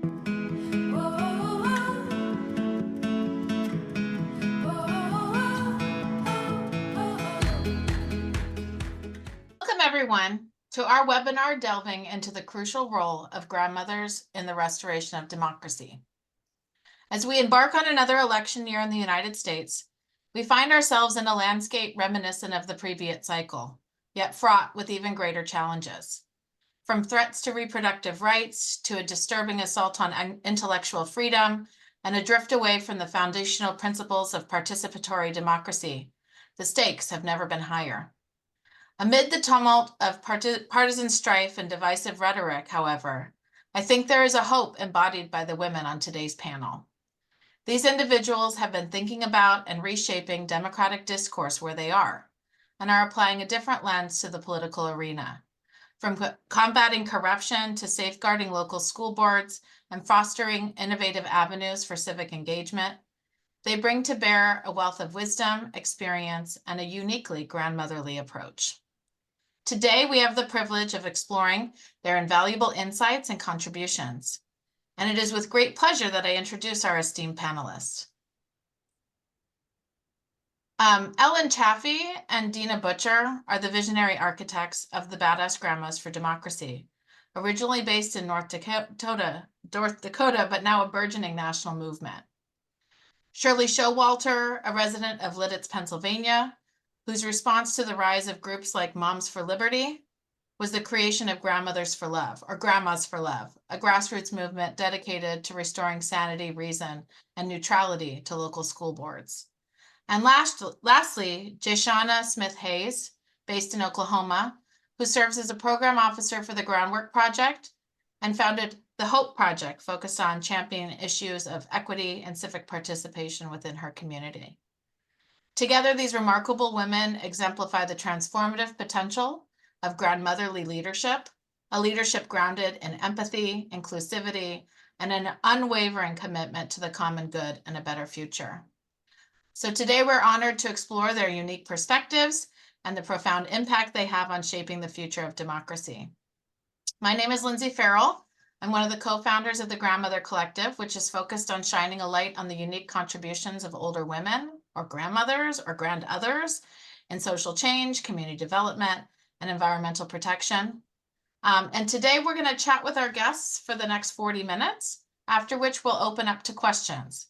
Welcome everyone to our webinar delving into the crucial role of grandmothers in the restoration of democracy. As we embark on another election year in the United States, we find ourselves in a landscape reminiscent of the previous cycle, yet fraught with even greater challenges. From threats to reproductive rights to a disturbing assault on intellectual freedom and a drift away from the foundational principles of participatory democracy, the stakes have never been higher. Amid the tumult of partisan strife and divisive rhetoric, however, I think there is a hope embodied by the women on today's panel. These individuals have been thinking about and reshaping democratic discourse where they are, and are applying a different lens to the political arena. From combating corruption to safeguarding local school boards and fostering innovative avenues for civic engagement, they bring to bear a wealth of wisdom, experience, and a uniquely grandmotherly approach. Today, we have the privilege of exploring their invaluable insights and contributions. And it is with great pleasure that I introduce our esteemed panelists. Ellen Chaffee and Dina Butcher are the visionary architects of the Badass Grandmas for Democracy, originally based in North Dakota, but now a burgeoning national movement. Shirley Showalter, a resident of Lidditz, Pennsylvania, whose response to the rise of groups like Moms for Liberty was the creation of Grandmothers for Love, or Grandmas for Love, a grassroots movement dedicated to restoring sanity, reason, and neutrality to local school boards. And lastly, Jayshana Smith-Hayes, based in Oklahoma, who serves as a program officer for the Groundwork Project and founded the Hope Project, focused on championing issues of equity and civic participation within her community. Together, these remarkable women exemplify the transformative potential of grandmotherly leadership, a leadership grounded in empathy, inclusivity, and an unwavering commitment to the common good and a better future. So today we're honored to explore their unique perspectives and the profound impact they have on shaping the future of democracy. My name is Lindsay Farrell. I'm one of the co-founders of the Grandmother Collective, which is focused on shining a light on the unique contributions of older women, or grandmothers, or grandothers in social change, community development, and environmental protection. And today we're going to chat with our guests for the next 40 minutes, after which we'll open up to questions.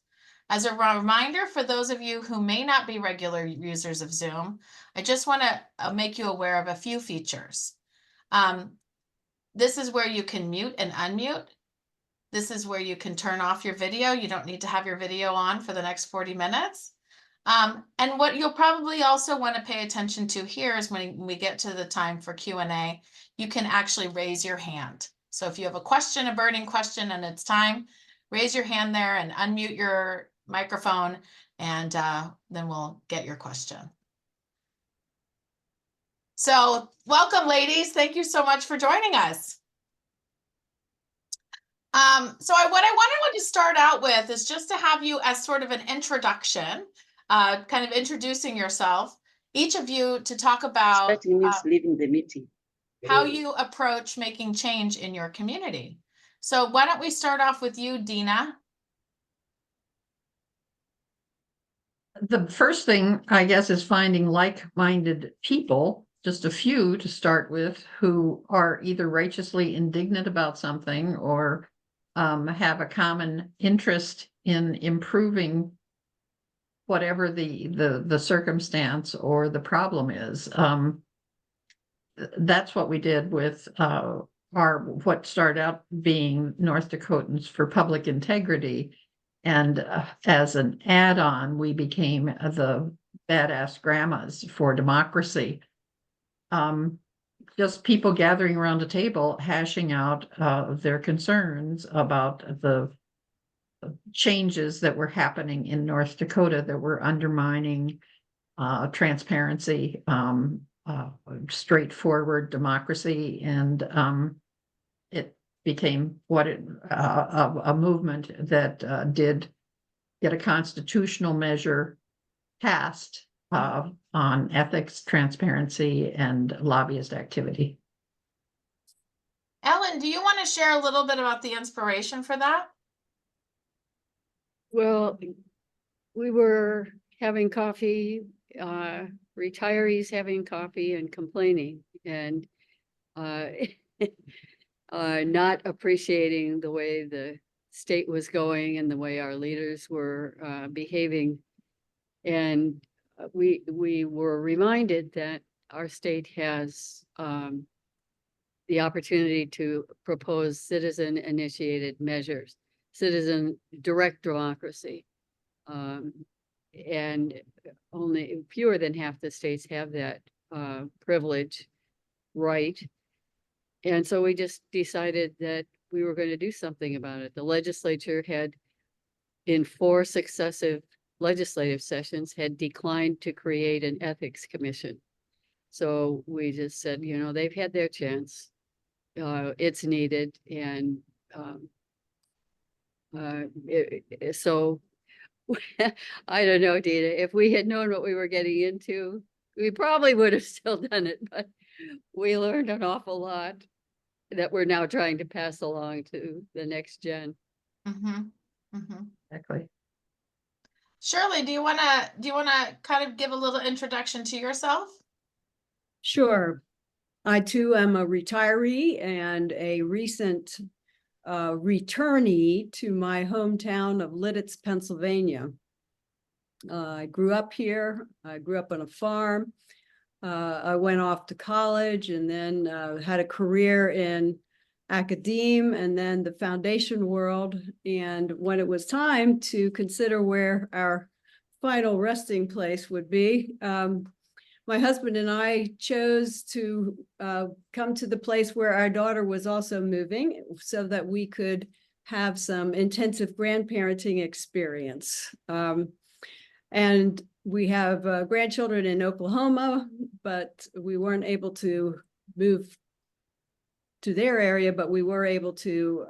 As a reminder, for those of you who may not be regular users of Zoom, I just want to make you aware of a few features. This is where you can mute and unmute. This is where you can turn off your video. You don't need to have your video on for the next 40 minutes. And what you'll probably also want to pay attention to here is when we get to the time for Q&A, you can actually raise your hand. So if you have a question, a burning question, and it's time, raise your hand there and unmute your microphone, and then we'll get your question. So welcome, ladies. Thank you so much for joining us. What I wanted to start out with is just to have you as sort of an introduction, kind of introducing yourself, each of you to talk about leaving the meeting, how you approach making change in your community. So why don't we start off with you, Dina? The first thing, I guess, is finding like-minded people, just a few to start with, who are either righteously indignant about something or have a common interest in improving whatever the circumstance or the problem is. That's what we did with what started out being North Dakotans for Public Integrity. And as an add-on, we became the Badass Grandmas for Democracy. Just people gathering around a table, hashing out their concerns about the changes that were happening in North Dakota that were undermining transparency, straightforward democracy, and it became a movement that did get a constitutional measure passed on ethics, transparency, and lobbyist activity. Ellen, do you want to share a little bit about the inspiration for that? Well, we were having coffee, retirees having coffee and complaining and not appreciating the way the state was going and the way our leaders were behaving. And we were reminded that our state has the opportunity to propose citizen-initiated measures, citizen direct democracy. And only fewer than half the states have that privilege right. And so we just decided that we were going to do something about it. The legislature had, in 4 successive legislative sessions, had declined to create an ethics commission. So we just said, you know, they've had their chance. It's needed. And so I don't know, Dina, if we had known what we were getting into, we probably would have still done it, but we learned an awful lot that we're now trying to pass along to the next gen. Exactly. Shirley, do you wanna kind of give a little introduction to yourself? Sure. I too am a retiree and a recent returnee to my hometown of Lidditz, Pennsylvania. I grew up here. I grew up on a farm. I went off to college and then had a career in academe and then the foundation world. And when it was time to consider where our final resting place would be, my husband and I chose to come to the place where our daughter was also moving so that we could have some intensive grandparenting experience. And we have grandchildren in Oklahoma, but we weren't able to move to their area, but we were able to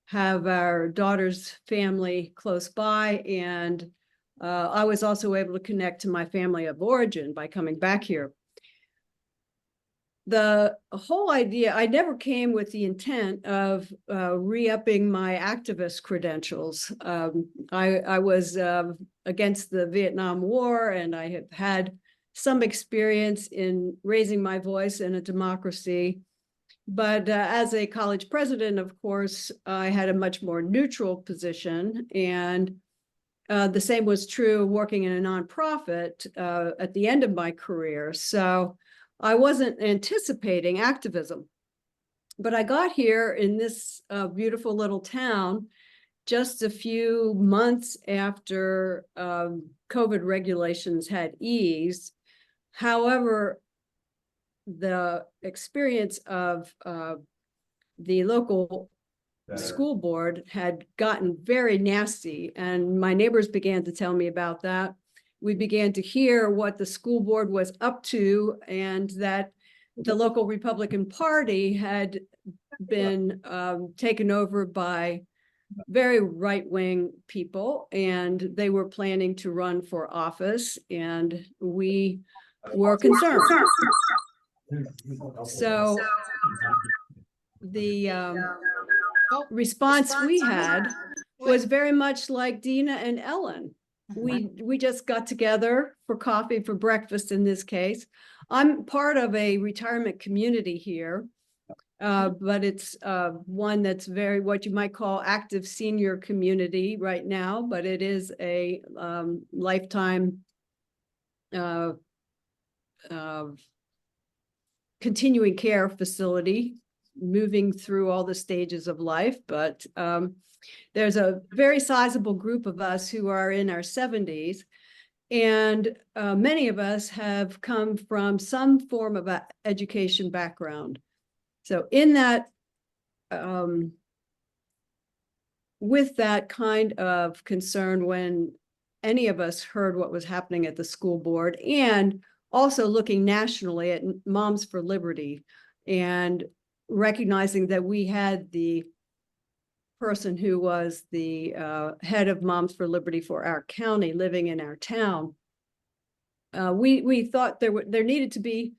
have our daughter's family close by. And I was also able to connect to my family of origin by coming back here. The whole idea, I never came with the intent of re-upping my activist credentials. I was against the Vietnam War, and I have had some experience in raising my voice in a democracy. But as a college president, of course, I had a much more neutral position. And the same was true working in a nonprofit at the end of my career. So I wasn't anticipating activism. But I got here in this beautiful little town just a few months after COVID regulations had eased. However, the experience of the local school board had gotten very nasty, and my neighbors began to tell me about that. We began to hear what the school board was up to, and that the local Republican Party had been taken over by very right-wing people, and they were planning to run for office, and we were concerned. So the response we had was very much like Dina and Ellen. We just got together for coffee, for breakfast in this case. I'm part of a retirement community here, but it's one that's very what you might call active senior community right now, but it is a lifetime continuing care facility, moving through all the stages of life. But there's a very sizable group of us who are in our 70s, and many of us have come from some form of education background. So in that, with that kind of concern, when any of us heard what was happening at the school board, and also looking nationally at Moms for Liberty and recognizing that we had the person who was the head of Moms for Liberty for our county living in our town, we thought there needed to be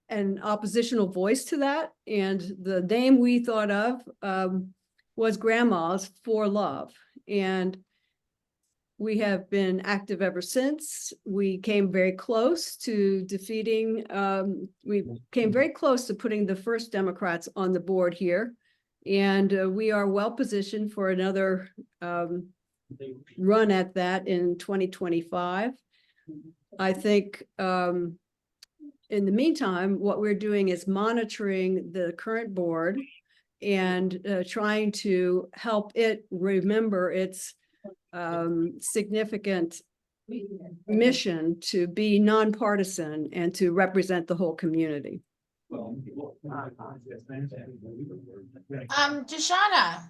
an oppositional voice to that. And the name we thought of was Grandmas for Love. And we have been active ever since. We came very close to defeating, we came very close to putting the first Democrats on the board here. And we are well positioned for another run at that in 2025. I think in the meantime, what we're doing is monitoring the current board and trying to help it remember its significant mission to be nonpartisan and to represent the whole community. Jashana,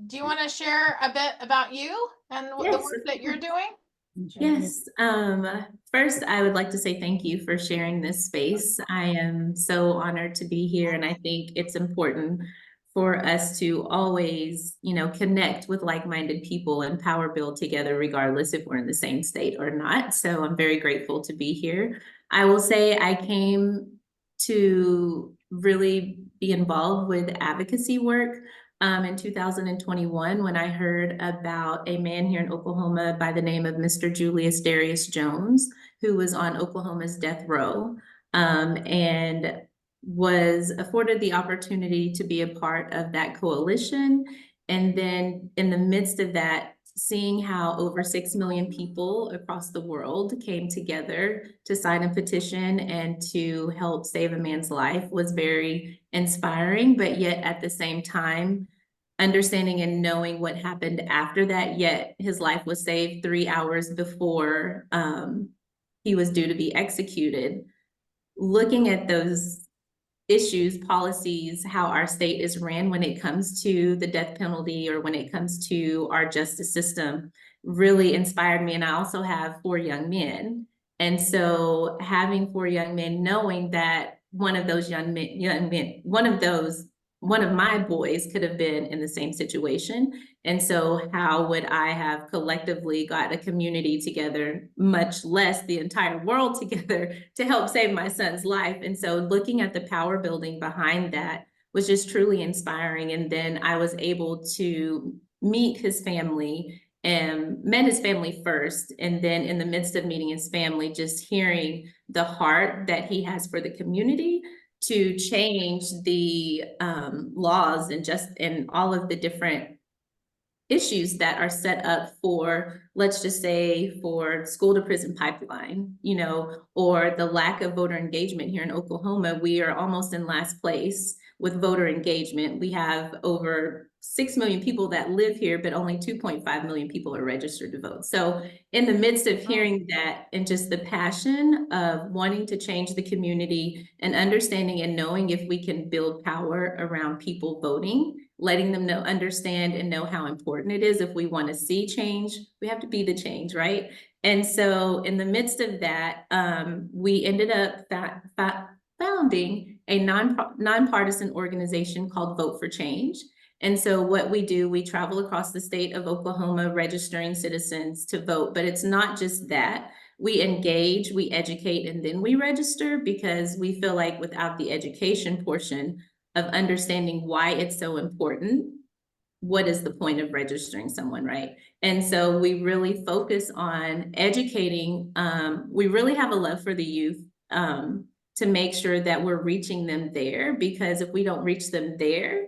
do you want to share a bit about you and the Yes, work that you're doing? Yes. First, I would like to say thank you for sharing this space. I am so honored to be here, and I think it's important for us to always, connect with like-minded people and power build together, regardless if we're in the same state or not. So I'm very grateful to be here. I will say I came to really be involved with advocacy work in 2021, when I heard about a man here in Oklahoma by the name of Mr. Julius Darius Jones, who was on Oklahoma's death row, and was afforded the opportunity to be a part of that coalition. And then in the midst of that, seeing how over 6 million people across the world came together to sign a petition and to help save a man's life was very inspiring, but yet at the same time, understanding and knowing what happened after that, yet his life was saved 3 hours before he was due to be executed. Looking at those issues, policies, how our state is ran when it comes to the death penalty or when it comes to our justice system really inspired me. And I also have 4 young men. And so having 4 young men, knowing that one of those young men, one of my boys could have been in the same situation. And so how would I have collectively got a community together, much less the entire world together, to help save my son's life? And so looking at the power building behind that was just truly inspiring. And then I was able to meet his family and met his family first. And then in the midst of meeting his family, just hearing the heart that he has for the community to change the laws and all of the different issues that are set up for, let's just say, for school to prison pipeline, or the lack of voter engagement here in Oklahoma. We are almost in last place with voter engagement. We have over 6 million people that live here, but only 2.5 million people are registered to vote. So in the midst of hearing that and just the passion of wanting to change the community and understanding and knowing if we can build power around people voting, letting them know, understand and know how important it is. If we want to see change, we have to be the change, right? And so in the midst of that, we ended up founding a nonpartisan organization called Vote for Change. And so what we do, we travel across the state of Oklahoma registering citizens to vote, but it's not just that. We engage, we educate, and then we register, because we feel like without the education portion of understanding why it's so important, what is the point of registering someone, right? And so we really focus on educating. We really have a love for the youth to make sure that we're reaching them there, because if we don't reach them there,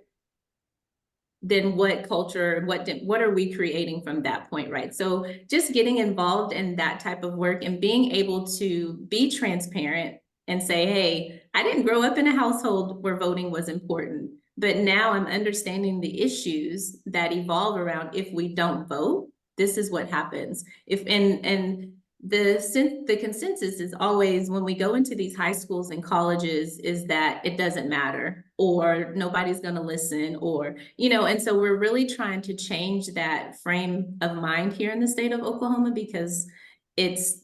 then what culture, what are we creating from that point, right? So just getting involved in that type of work and being able to be transparent and say, hey, I didn't grow up in a household where voting was important, but now I'm understanding the issues that evolve around if we don't vote, this is what happens. The consensus is always, when we go into these high schools and colleges, is that it doesn't matter, or nobody's going to listen, or, and so we're really trying to change that frame of mind here in the state of Oklahoma, because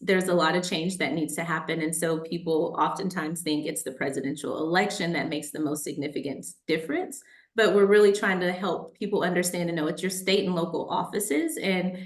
there's a lot of change that needs to happen. And so people oftentimes think it's the presidential election that makes the most significant difference, but we're really trying to help people understand and know it's your state and local offices. And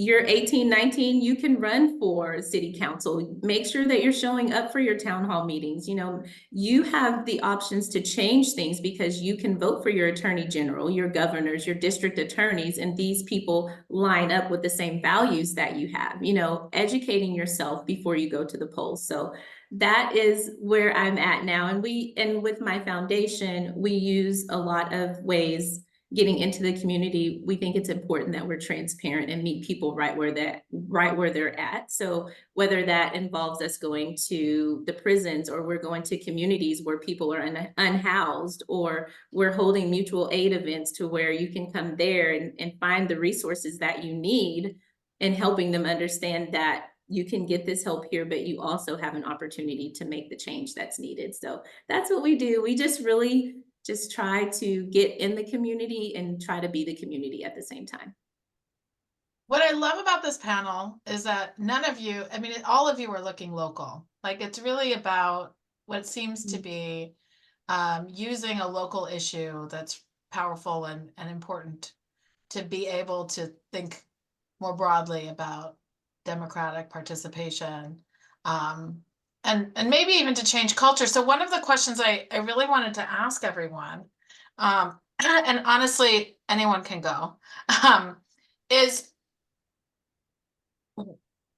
you're 18, 19, you can run for city council. Make sure that you're showing up for your town hall meetings. You know, you have the options to change things because you can vote for your attorney general, your governors, your district attorneys, and these people line up with the same values that you have, you know, educating yourself before you go to the polls. So that is where I'm at now. And with my foundation, we use a lot of ways getting into the community. We think it's important that we're transparent and meet people right where they're at. So whether that involves us going to the prisons, or we're going to communities where people are unhoused, or we're holding mutual aid events to where you can come there and find the resources that you need, and helping them understand that you can get this help here, but you also have an opportunity to make the change that's needed. So that's what we do. We just really just try to get in the community and try to be the community at the same time. What I love about this panel is that none of you, I mean, all of you are looking local. Like, it's really about what seems to be using a local issue that's powerful and important to be able to think more broadly about democratic participation, and maybe even to change culture. So one of the questions I really wanted to ask everyone, and honestly, anyone can go, is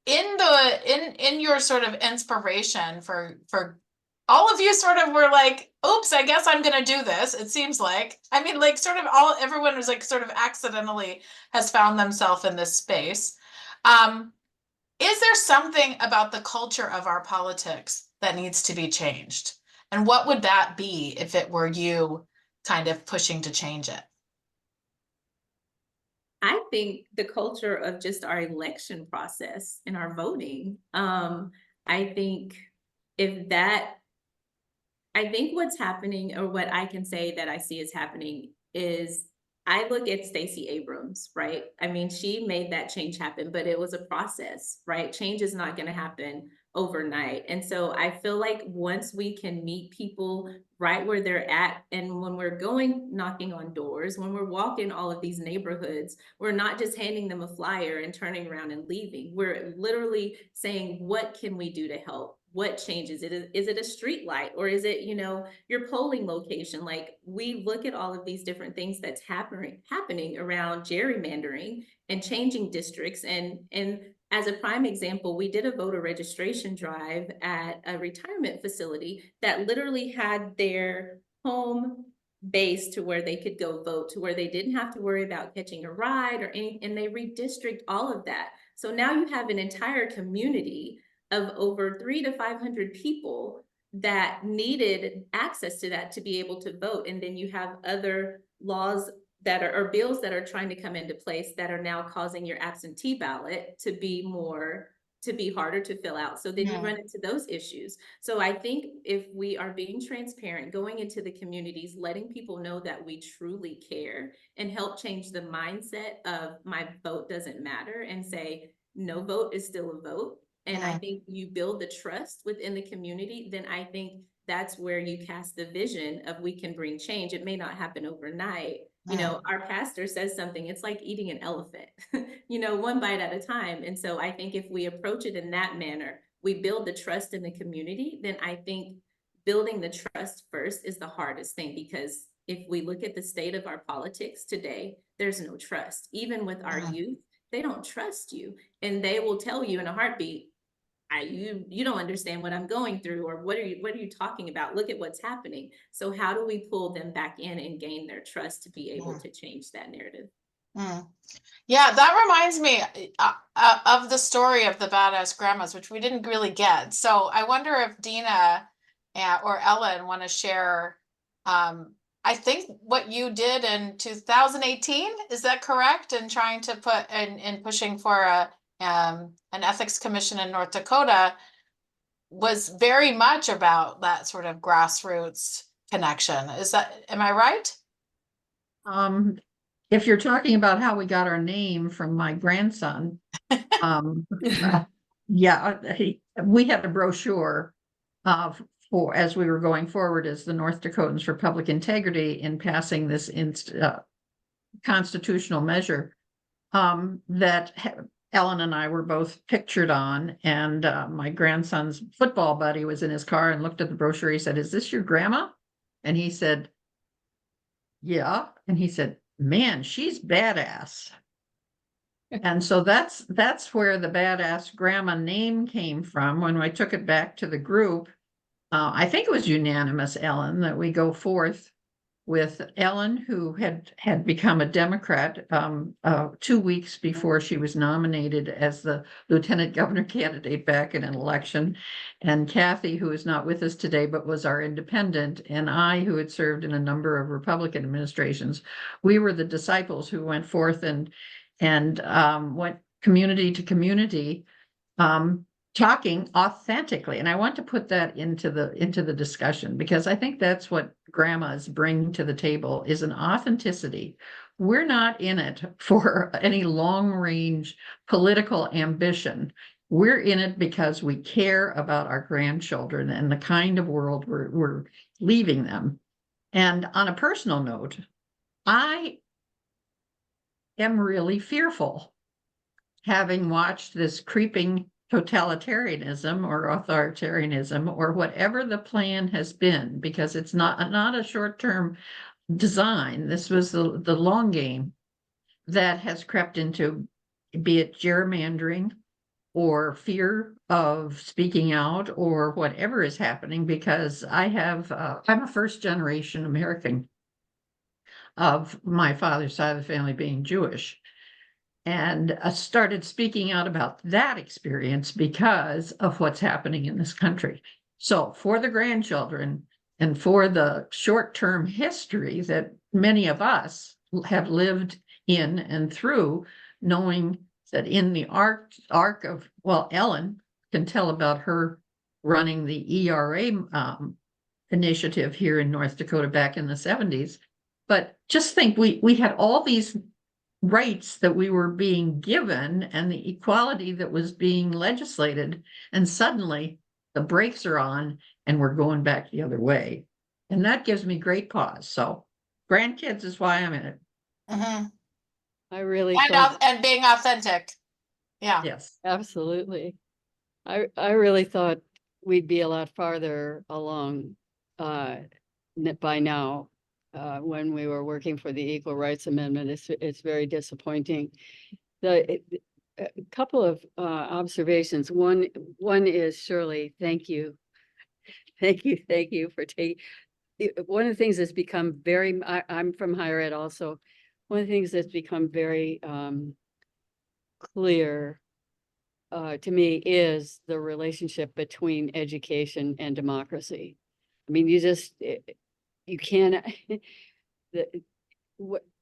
in your sort of inspiration for all of you sort of were like, oops, I guess I'm gonna do this. It seems like, I mean, like sort of everyone was like sort of accidentally has found themselves in this space. Is there something about the culture of our politics that needs to be changed? And what would that be if it were you kind of pushing to change it? I think the culture of just our election process and our voting. I think what's happening, or what I can say that I see is happening, is I look at Stacey Abrams, right? I mean, she made that change happen, but it was a process, right? Change is not going to happen overnight. And so I feel like once we can meet people right where they're at, and when we're going knocking on doors, when we're walking all of these neighborhoods, we're not just handing them a flyer and turning around and leaving. We're literally saying, what can we do to help? What changes? Is it a street light, or is it, you know, your polling location? Like, we look at all of these different things that's happening around gerrymandering and changing districts. And as a prime example, we did a voter registration drive at a retirement facility that literally had their home base to where they could go vote, to where they didn't have to worry about catching a ride or anything, and they redistrict all of that. So now you have an entire community of over 300 to 500 people that needed access to that to be able to vote. And then you have other laws that are, or bills that are trying to come into place that are now causing your absentee ballot to be harder to fill out. So then you run into those issues. So I think if we are being transparent, going into the communities, letting people know that we truly care, and help change the mindset of my vote doesn't matter, and say no vote is still a vote. And I think you build the trust within the community, then I think that's where you cast the vision of we can bring change. It may not happen overnight. You know, our pastor says something, it's like eating an elephant, you know, one bite at a time. And so I think if we approach it in that manner, we build the trust in the community, then I think building the trust first is the hardest thing, because if we look at the state of our politics today, there's no trust. Even with our youth, they don't trust you, and they will tell you in a heartbeat, you don't understand what I'm going through, or what are you talking about? Look at what's happening. So how do we pull them back in and gain their trust to be able to change that narrative? Yeah, that reminds me of the story of the badass grandmas, which we didn't really get. So I wonder if Dina or Ellen want to share. I think what you did in 2018, is that correct? In trying to put in pushing for an ethics commission in North Dakota was very much about that sort of grassroots connection. Am I right? If you're talking about how we got our name from my grandson, yeah, we had a brochure for, as we were going forward as the North Dakotans for Public Integrity, in passing this constitutional measure that Ellen and I were both pictured on, and my grandson's football buddy was in his car and looked at the brochure. He said, "Is this your grandma?" And he said, "Yeah." And he said, "Man, she's badass." And so that's where the badass grandma name came from. When I took it back to the group, I think it was unanimous, Ellen, that we go forth with Ellen, who had become a Democrat 2 weeks before she was nominated as the lieutenant governor candidate back in an election, and Chaffee, who is not with us today but was our independent, and I, who had served in a number of Republican administrations. We were the disciples who went forth and went community to community, talking authentically. And I want to put that into the discussion, because I think that's what grandmas bring to the table, is an authenticity. We're not in it for any long range political ambition. We're in it because we care about our grandchildren and the kind of world we're leaving them. And on a personal note, I am really fearful, having watched this creeping totalitarianism or authoritarianism or whatever the plan has been, because it's not a short-term design. This was the long game that has crept into, be it gerrymandering or fear of speaking out or whatever is happening, because I'm a first generation American, of my father's side of the family being Jewish. And I started speaking out about that experience because of what's happening in this country. So for the grandchildren and for the short-term history that many of us have lived in and through, knowing that in the arc of, well, Ellen can tell about her running the ERA initiative here in North Dakota back in the 70s. But just think, we had all these rights that we were being given and the equality that was being legislated, and suddenly the brakes are on and we're going back the other way. And that gives me great pause. So grandkids is why I'm in it. Mhm. I really And thought, and being authentic. Yeah. Yes. absolutely. I really thought we'd be a lot farther along by now, when we were working for the Equal Rights Amendment. It's very disappointing. A couple of observations. One is, Shirley, thank you. Thank you for taking. One of the things that's become very, I'm from higher ed also. One of the things that's become very clear to me is the relationship between education and democracy. I mean, you can't.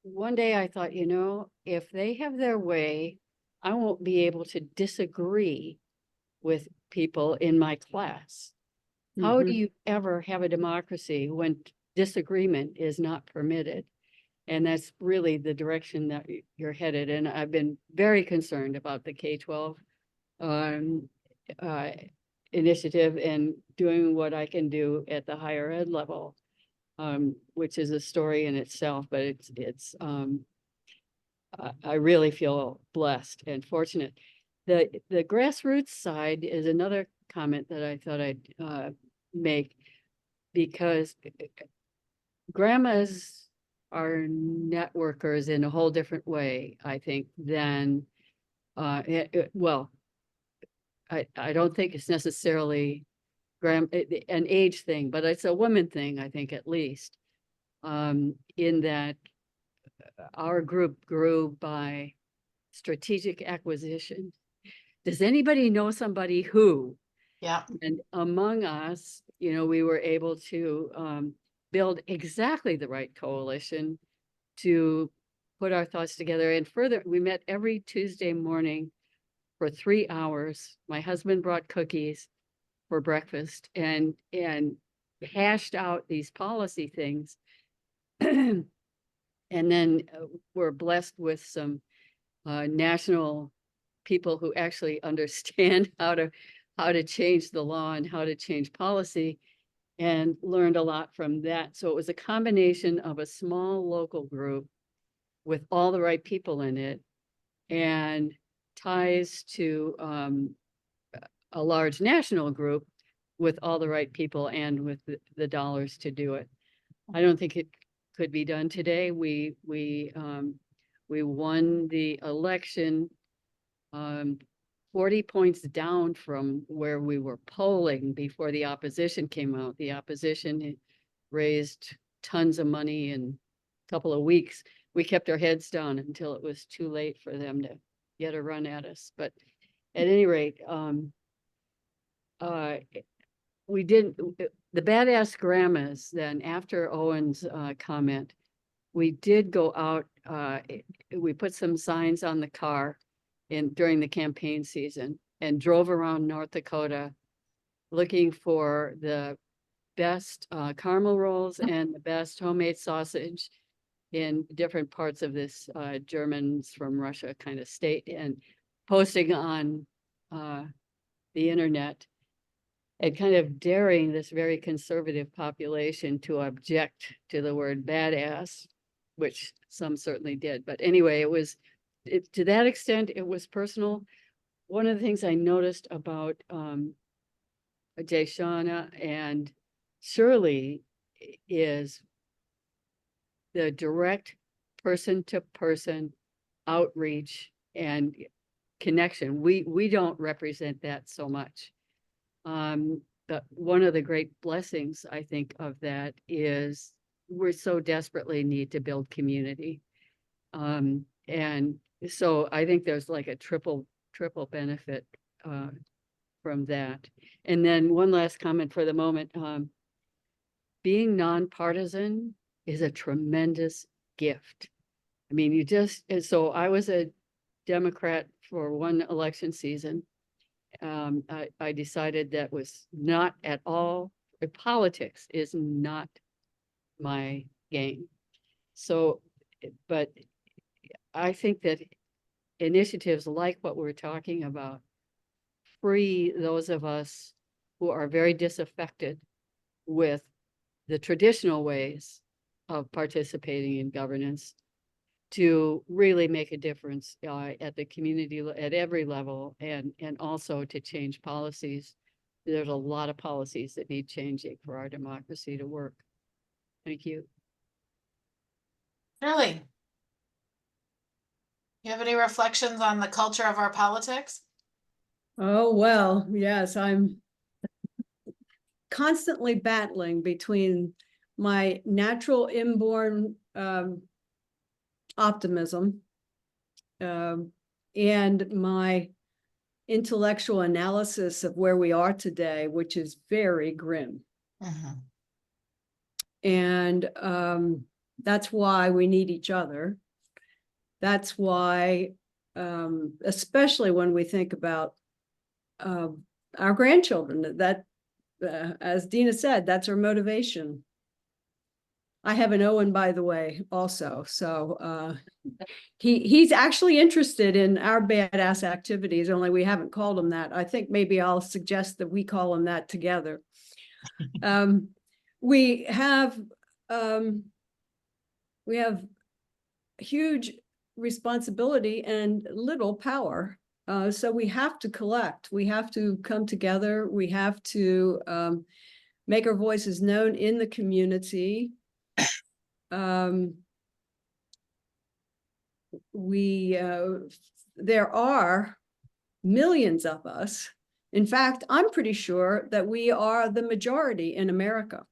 One day I thought, if they have their way, I won't be able to disagree with people in my class. How do you ever have a democracy when disagreement is not permitted? And that's really the direction that you're headed. And I've been very concerned about the K-12 initiative and doing what I can do at the higher ed level, which is a story in itself. But I really feel blessed and fortunate. The grassroots side is another comment that I thought I'd make, because grandmas are networkers in a whole different way, I think, than well, I don't think it's necessarily an age thing, but it's a woman thing, I think, at least, in that our group grew by strategic acquisition. Does anybody know somebody who? Yeah. And among us, we were able to build exactly the right coalition to put our thoughts together. And further, we met every Tuesday morning for 3 hours. My husband brought cookies for breakfast and hashed out these policy things. And then we're blessed with some national people who actually understand how to change the law and how to change policy, and learned a lot from that. So it was a combination of a small local group with all the right people in it, and ties to a large national group with all the right people and with the dollars to do it. I don't think it could be done today. We won the election 40 points down from where we were polling before the opposition came out. The opposition raised tons of money in a couple of weeks. We kept our heads down until it was too late for them to get a run at us. But at any rate, we didn't, the badass grandmas, then after Owen's comment, we did go out, we put some signs on the car during the campaign season and drove around North Dakota looking for the best caramel rolls and the best homemade sausage in different parts of this Germans from Russia kind of state, and posting on the internet and kind of daring this very conservative population to object to the word badass, which some certainly did. But anyway, to that extent, it was personal. One of the things I noticed about Shauna and Shirley is the direct person-to-person outreach and connection. We don't represent that so much. But one of the great blessings, I think, of that is we're so desperately need to build community. And so I think there's like a triple benefit from that. And then one last comment for the moment. Being nonpartisan is a tremendous gift. I mean, so I was a Democrat for one election season. I decided that was not at all, politics is not my game. So, but I think that initiatives like what we're talking about free those of us who are very disaffected with the traditional ways of participating in governance to really make a difference at the community, at every level, and also to change policies. There's a lot of policies that need changing for our democracy to work. Thank you. Shirley, you have any reflections on the culture of our politics? Oh, well, yes, I'm constantly battling between my natural inborn optimism and my intellectual analysis of where we are today, which is very grim. Mm-hmm. And that's why we need each other. That's why, especially when we think about our grandchildren, that, as Dina said, that's our motivation. I have an Owen, by the way, also. So he's actually interested in our badass activities, only we haven't called him that. I think maybe I'll suggest that we call him that together. We have huge responsibility and little power. So we have to collect, we have to come together, we have to make our voices known in the community. There are millions of us. In fact, I'm pretty sure that we are the majority in America.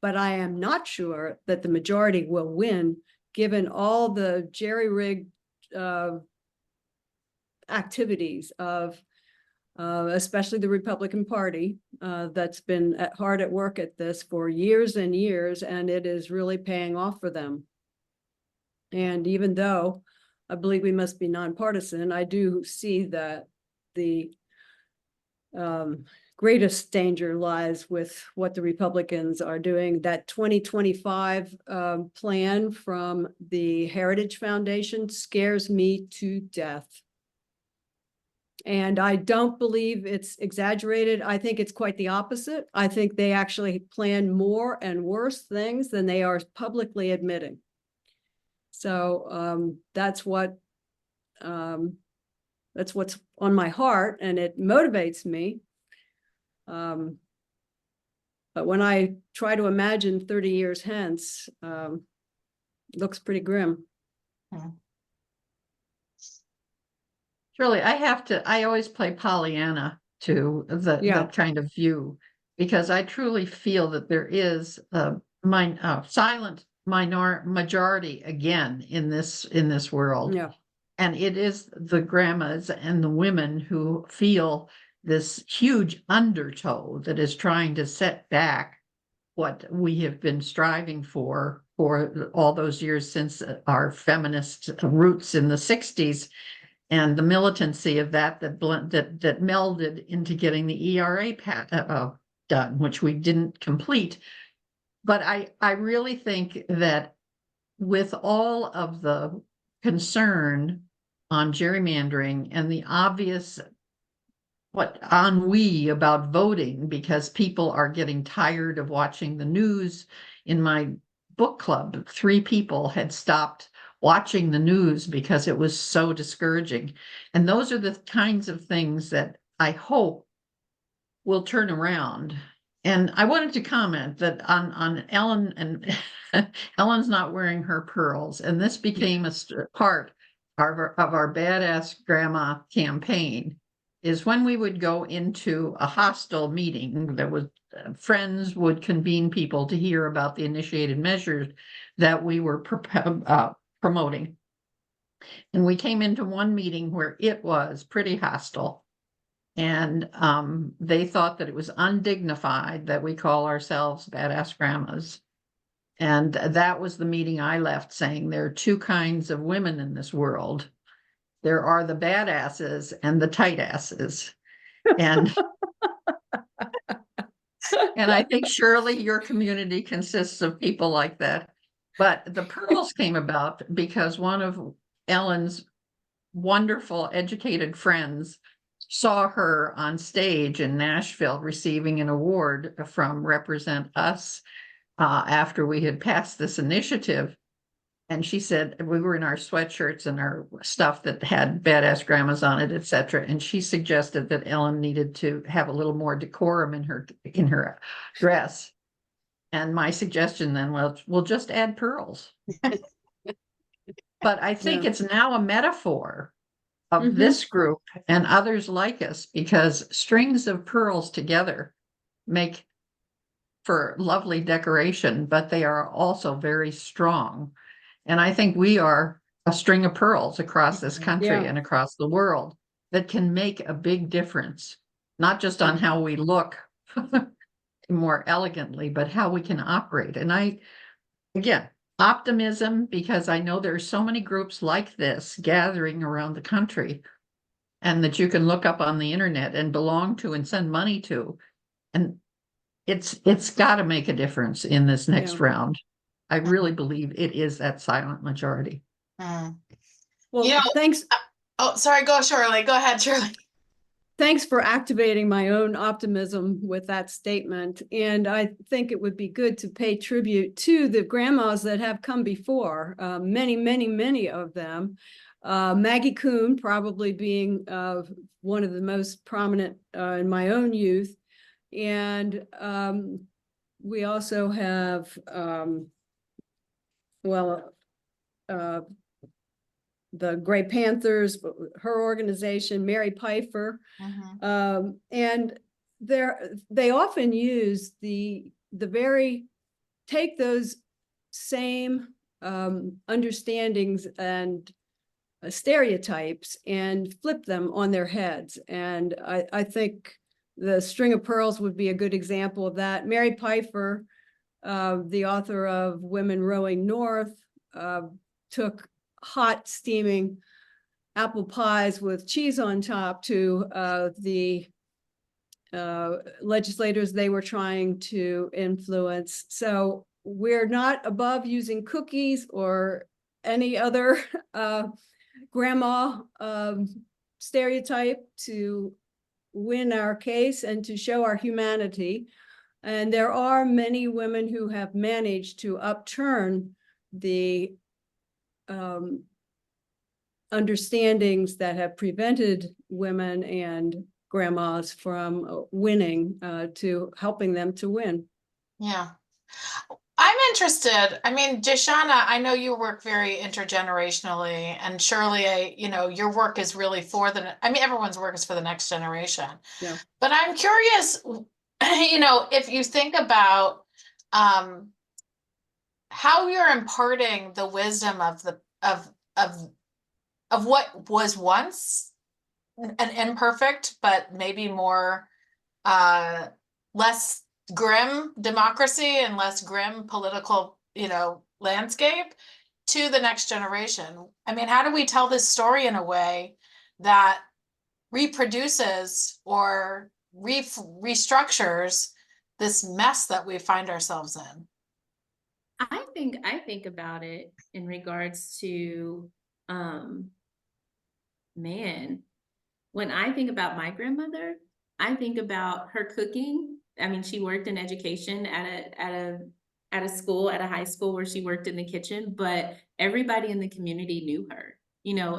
But I am not sure that the majority will win, given all the jerry-rigged activities of especially the Republican Party that's been hard at work at this for years and years, and it is really paying off for them. And even though I believe we must be nonpartisan, I do see that the greatest danger lies with what the Republicans are doing. That 2025 plan from the Heritage Foundation scares me to death. And I don't believe it's exaggerated. I think it's quite the opposite. I think they actually plan more and worse things than they are publicly admitting. So that's what that's what's on my heart, and it motivates me. But when I try to imagine 30 years hence, it looks pretty grim. Shirley, I always play Pollyanna to Yeah. that kind of view, because I truly feel that there is a silent majority again in this world. Yeah. And it is the grandmas and the women who feel this huge undertow that is trying to set back what we have been striving for all those years since our feminist roots in the 60s, and the militancy of that melded into getting the ERA done, which we didn't complete. But I really think that with all of the concern on gerrymandering and the obvious ennui about voting, because people are getting tired of watching the news. In my book club, 3 people had stopped watching the news because it was so discouraging. And those are the kinds of things that I hope will turn around. And I wanted to comment that on Ellen, and Ellen's not wearing her pearls, and this became a part of our Badass Grandma campaign, is when we would go into a hostile meeting, there was friends would convene people to hear about the initiated measures that we were promoting. And we came into one meeting where it was pretty hostile. And they thought that it was undignified that we call ourselves Badass Grandmas. And that was the meeting I left saying there are 2 kinds of women in this world. There are the badasses and the tight asses. And and I think surely your community consists of people like that. But the pearls came about because one of Ellen's wonderful educated friends saw her on stage in Nashville receiving an award from Represent Us after we had passed this initiative. And she said, we were in our sweatshirts and our stuff that had Badass Grandmas on it, etc. And she suggested that Ellen needed to have a little more decorum in her dress. And my suggestion then was, we'll just add pearls. But I think it's now a metaphor of this group and others like us, because strings of pearls together make for lovely decoration, but they are also very strong. And I think we are a string of pearls across this country and across the world that can make a big difference, not just on how we look more elegantly, but how we can operate. And again, optimism, because I know there are so many groups like this gathering around the country, and that you can look up on the internet and belong to and send money to. And it's got to make a difference in this next round. I really believe it is that silent majority. Well, thanks. Oh, sorry. Go, Shirley. Go ahead, Shirley. Thanks for activating my own optimism with that statement. And I think it would be good to pay tribute to the grandmas that have come before, many, many, many of them. Maggie Kuhn probably being one of the most prominent in my own youth. And we also have, the Gray Panthers, her organization, Mary Pfeiffer, and they often use take those same understandings and stereotypes and flip them on their heads. And I think the String of Pearls would be a good example of that. Mary Pfeiffer, the author of Women Rowing North, took hot steaming apple pies with cheese on top to the legislators they were trying to influence. So we're not above using cookies or any other grandma stereotype to win our case and to show our humanity. And there are many women who have managed to upturn the understandings that have prevented women and grandmas from winning to helping them to win. Yeah. I'm interested. I mean, Jashana, I know you work very intergenerationally, and Shirley, your work is really everyone's work is for the next generation. Yeah. But I'm curious, if you think about how you're imparting the wisdom of what was once an imperfect, but maybe more less grim democracy and less grim political, landscape to the next generation. I mean, how do we tell this story in a way that reproduces or restructures this mess that we find ourselves in? I think about it in regards to, man, when I think about my grandmother, I think about her cooking. I mean, she worked in education at a school, at a high school where she worked in the kitchen, but everybody in the community knew her.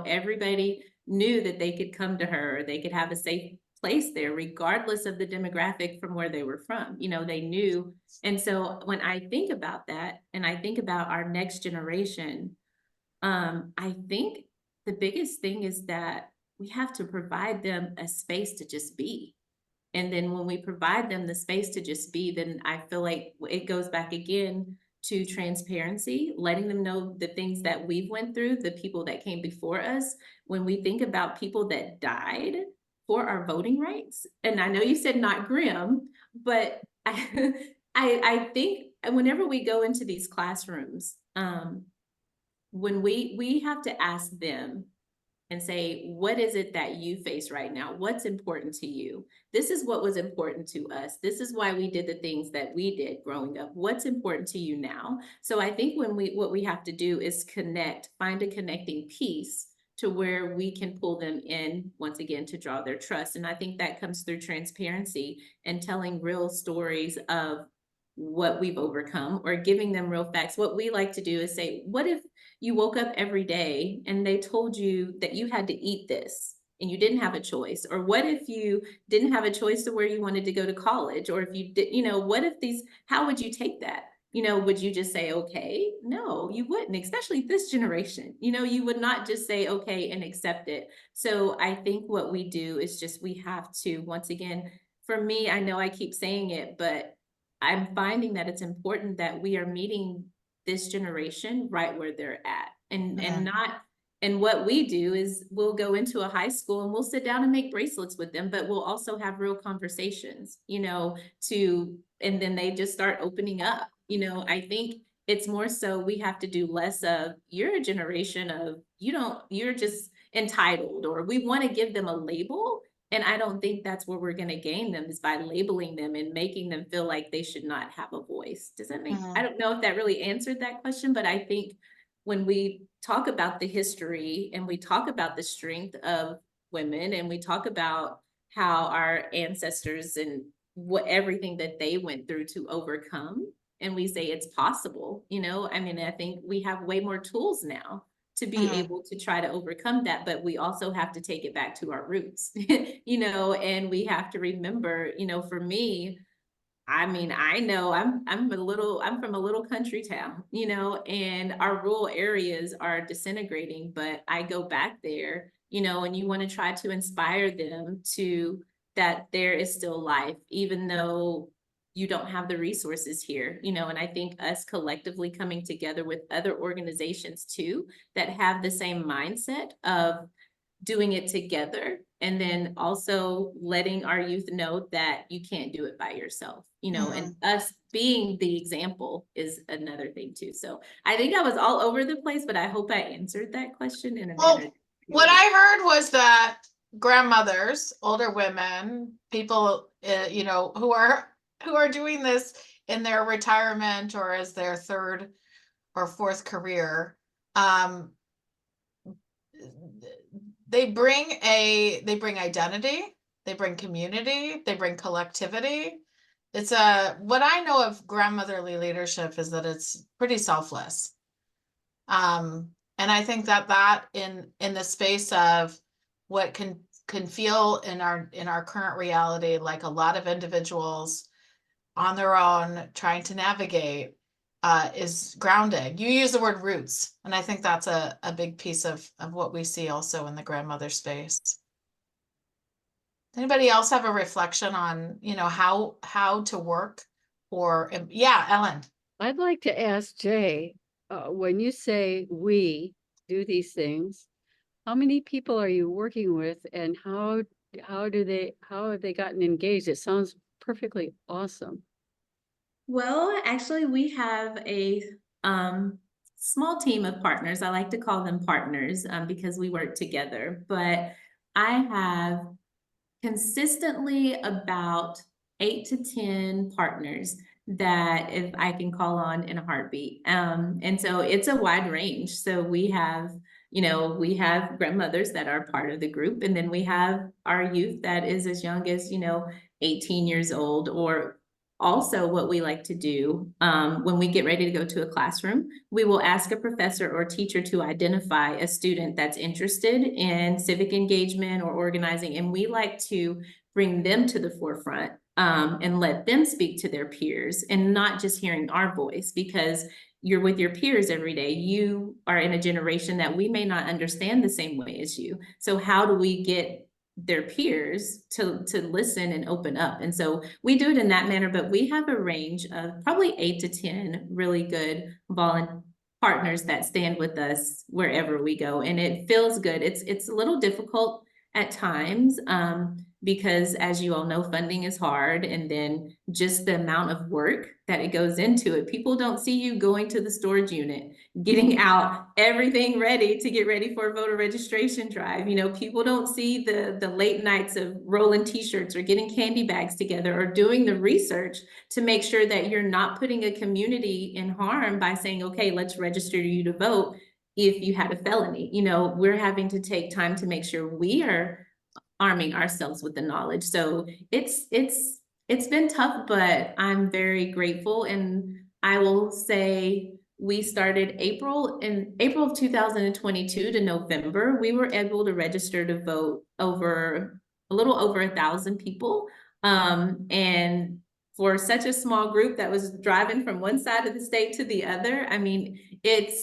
Everybody knew that they could come to her, or they could have a safe place there, regardless of the demographic from where they were from. They knew. And so when I think about that, and I think about our next generation, I think the biggest thing is that we have to provide them a space to just be. And then when we provide them the space to just be, then I feel like it goes back again to transparency, letting them know the things that we've went through, the people that came before us. When we think about people that died for our voting rights, and I know you said not grim, but I think whenever we go into these classrooms, when we have to ask them and say, what is it that you face right now? What's important to you? This is what was important to us. This is why we did the things that we did growing up. What's important to you now? So I think what we have to do is find a connecting piece to where we can pull them in once again to draw their trust. And I think that comes through transparency and telling real stories of what we've overcome, or giving them real facts. What we like to do is say, what if you woke up every day and they told you that you had to eat this and you didn't have a choice? Or what if you didn't have a choice to where you wanted to go to college? Or if you did, what if how would you take that? Would you just say, okay? No, you wouldn't, especially this generation. You would not just say, okay, and accept it. So I think what we do is we have to, once again, for me, I know I keep saying it, but I'm finding that it's important that we are meeting this generation right where they're at, and what we do is we'll go into a high school and we'll sit down and make bracelets with them, but we'll also have real conversations, and then they just start opening up. I think it's more so we have to do less of, you're a generation of, you're just entitled, or we want to give them a label. And I don't think that's where we're going to gain them, is by labeling them and making them feel like they should not have a voice. Does that make, I don't know if that really answered that question, but I think when we talk about the history and we talk about the strength of women, and we talk about how our ancestors and everything that they went through to overcome, and we say it's possible, I think we have way more tools now to be able to try to overcome that, but we also have to take it back to our roots, and we have to remember, for me, I know I'm from a little country town, and our rural areas are disintegrating, but I go back there, and you want to try to inspire them that there is still life, even though you don't have the resources here, and I think us collectively coming together with other organizations too, that have the same mindset of doing it together, and then also letting our youth know that you can't do it by yourself, and us being the example is another thing too. So I think I was all over the place, but I hope I answered that question in a manner. What I heard was that grandmothers, older women, people, who are doing this in their retirement or as their third or fourth career, they bring identity, they bring community, they bring collectivity. It's what I know of grandmotherly leadership is that it's pretty selfless. And And I think that in the space of what can feel in our current reality, like a lot of individuals on their own trying to navigate, is grounding. You use the word roots, and I think that's a big piece of what we see also in the grandmother space. Anybody else have a reflection on, how to work? Or, yeah, Ellen. I'd like to ask Jay, when you say we do these things, how many people are you working with, and how have they gotten engaged? It sounds perfectly awesome. Well, actually, we have a small team of partners. I like to call them partners because we work together. But I have consistently about 8 to 10 partners that if I can call on in a heartbeat. And so it's a wide range. So we have grandmothers that are part of the group, and then we have our youth that is as young as, 18 years old. Or also what we like to do when we get ready to go to a classroom, we will ask a professor or teacher to identify a student that's interested in civic engagement or organizing, and we like to bring them to the forefront and let them speak to their peers, and not just hearing our voice, because you're with your peers every day. You are in a generation that we may not understand the same way as you. So how do we get their peers to listen and open up? And so we do it in that manner, but we have a range of probably 8 to 10 really good volunteer partners that stand with us wherever we go. And it feels good. It's a little difficult at times because, as you all know, funding is hard, and then just the amount of work that it goes into it. People don't see you going to the storage unit, getting out everything ready to get ready for a voter registration drive. People don't see the late nights of rolling t-shirts or getting candy bags together or doing the research to make sure that you're not putting a community in harm by saying, okay, let's register you to vote if you had a felony. We're having to take time to make sure we are arming ourselves with the knowledge. So it's been tough, but I'm very grateful. And I will say we started April of 2022 to November. We were able to register to vote a little over 1,000 people. And for such a small group that was driving from one side of the state to the other, I mean, it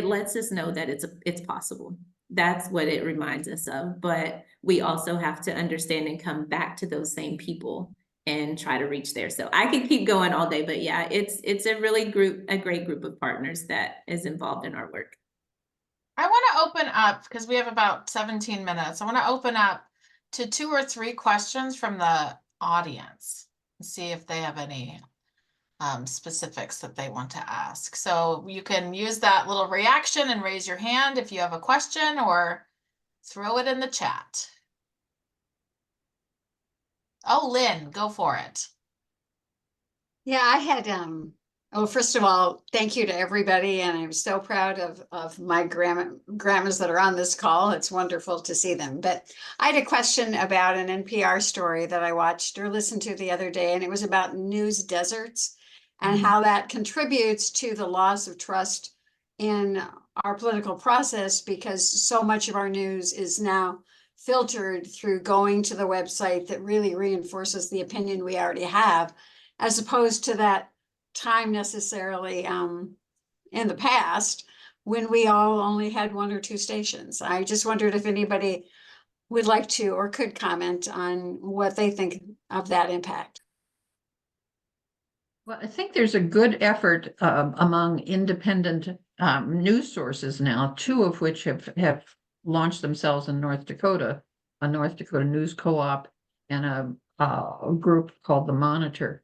lets us know that it's possible. That's what it reminds us of. But we also have to understand and come back to those same people and try to reach there. So I could keep going all day, but yeah, it's a great group of partners that is involved in our work. I want to open up, because we have about 17 minutes. I want to open up to 2 or 3 questions from the audience and see if they have any specifics that they want to ask. So you can use that little reaction and raise your hand if you have a question, or throw it in the chat. Oh, Lynn, go for it. Yeah, I had, first of all, thank you to everybody. And I'm so proud of my grandmas that are on this call. It's wonderful to see them. But I had a question about an NPR story that I watched or listened to the other day, and it was about news deserts and how that contributes to the loss of trust in our political process, because so much of our news is now filtered through going to the website that really reinforces the opinion we already have, as opposed to that time necessarily in the past when we all only had 1 or 2 stations. I just wondered if anybody would like to or could comment on what they think of that impact. Well, I think there's a good effort among independent news sources now, 2 of which have launched themselves in North Dakota, a North Dakota News Co-op and a group called The Monitor.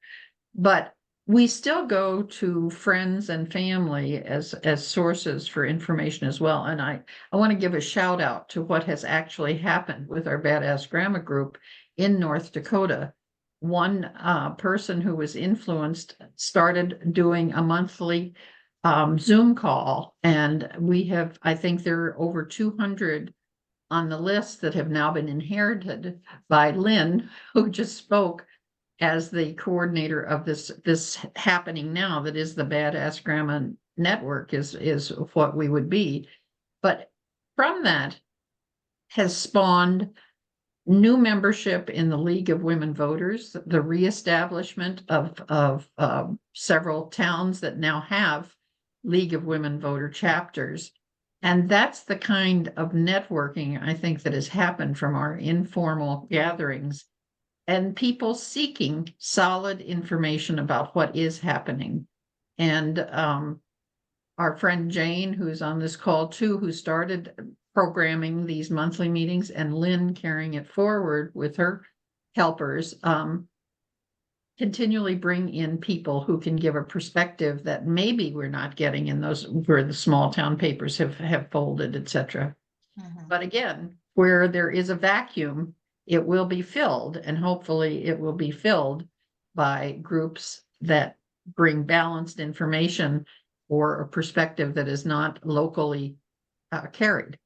But we still go to friends and family as sources for information as well. And I want to give a shout out to what has actually happened with our Badass Grandma group in North Dakota. One person who was influenced started doing a monthly Zoom call, and I think there are over 200 on the list that have now been inherited by Lynn, who just spoke as the coordinator of this happening now, that is the Badass Grandma Network is what we would be. But from that has spawned new membership in the League of Women Voters, the reestablishment of several towns that now have League of Women Voter chapters. And that's the kind of networking I think that has happened from our informal gatherings and people seeking solid information about what is happening. And our friend Jane, who's on this call too, who started programming these monthly meetings, and Lynn carrying it forward with her helpers, continually bring in people who can give a perspective that maybe we're not getting in those where the small town papers have folded, etc. But again, where there is a vacuum, it will be filled, and hopefully it will be filled by groups that bring balanced information or a perspective that is not locally carried.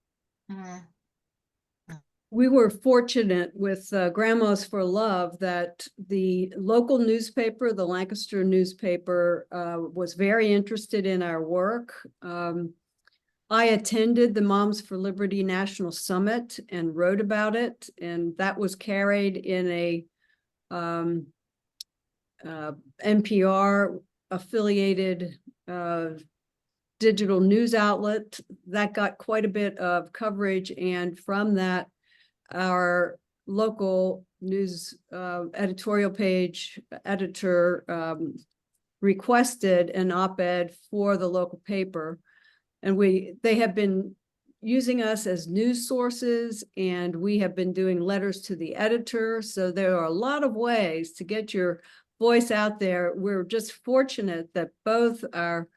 We were fortunate with Grandmas for Love that the local newspaper, the Lancaster newspaper, was very interested in our work. I attended the Moms for Liberty National Summit and wrote about it, and that was carried in a NPR affiliated digital news outlet that got quite a bit of coverage, and from that, our local news editorial page editor requested an op-ed for the local paper. And they have been using us as news sources, and we have been doing letters to the editor. So there are a lot of ways to get your voice out there. We're just fortunate that both our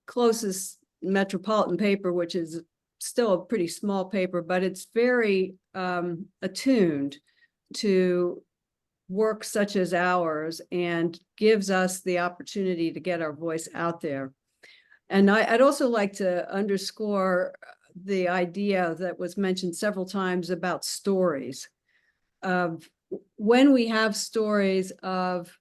closest metropolitan paper, which is still a pretty small paper, but it's very attuned to work such as ours and gives us the opportunity to get our voice out there. And I'd also like to underscore the idea that was mentioned several times about stories. When we have stories of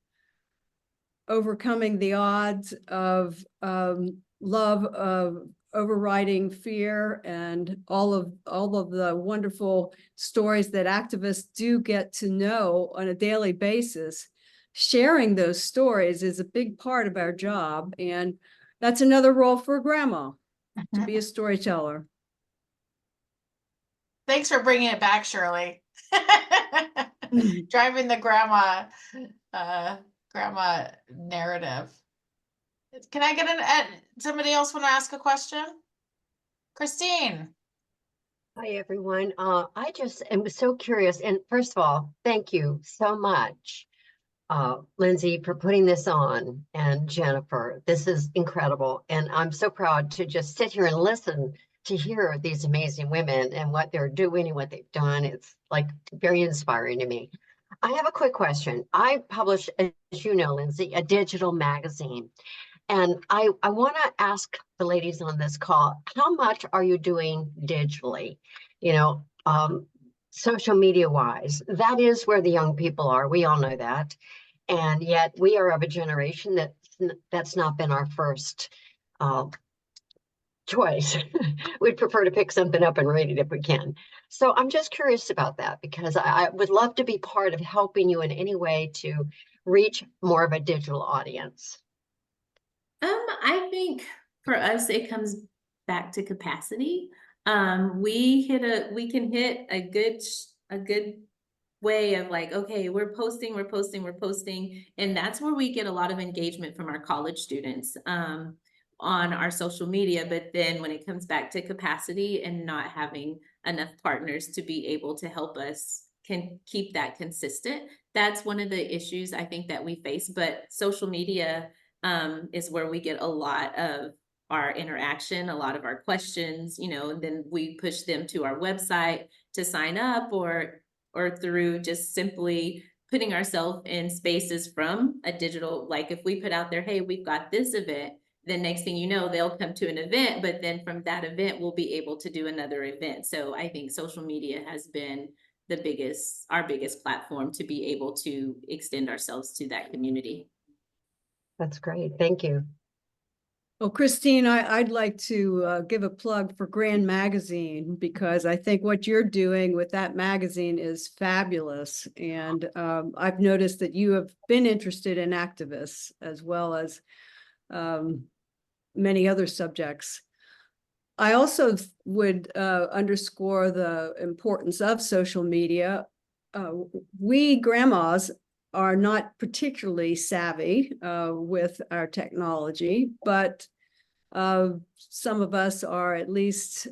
overcoming the odds, of love, of overriding fear, and all of the wonderful stories that activists do get to know on a daily basis, sharing those stories is a big part of our job. And that's another role for grandma, to be a storyteller. Thanks for bringing it back, Shirley. Driving the grandma narrative. Can I get somebody else want to ask a question? Christine. Hi, everyone. I just am so curious. And first of all, thank you so much, Lindsay, for putting this on, and Jennifer. This is incredible. And I'm so proud to just sit here and listen to hear these amazing women and what they're doing and what they've done. It's like very inspiring to me. I have a quick question. I publish, as you know, Lindsay, a digital magazine. And I want to ask the ladies on this call, how much are you doing digitally? You know, social media wise, that is where the young people are. We all know that. And yet we are of a generation that's not been our first choice. We'd prefer to pick something up and read it if we can. So I'm just curious about that, because I would love to be part of helping you in any way to reach more of a digital audience. I think for us, it comes back to capacity. We can hit a good way of like, okay, we're posting. And that's where we get a lot of engagement from our college students on our social media. But then when it comes back to capacity and not having enough partners to be able to help us can keep that consistent, that's one of the issues I think that we face. But social media is where we get a lot of our interaction, a lot of our questions, you know, and then we push them to our website to sign up, or through just simply putting ourselves in spaces from a digital, like if we put out there, hey, we've got this event, then next thing you know, they'll come to an event, but then from that event, we'll be able to do another event. So I think social media has been our biggest platform to be able to extend ourselves to that community. That's great. Thank you. Well, Christine, I'd like to give a plug for Grand Magazine, because I think what you're doing with that magazine is fabulous. And I've noticed that you have been interested in activists as well as many other subjects. I also would underscore the importance of social media. We grandmas are not particularly savvy with our technology, but some of us are at least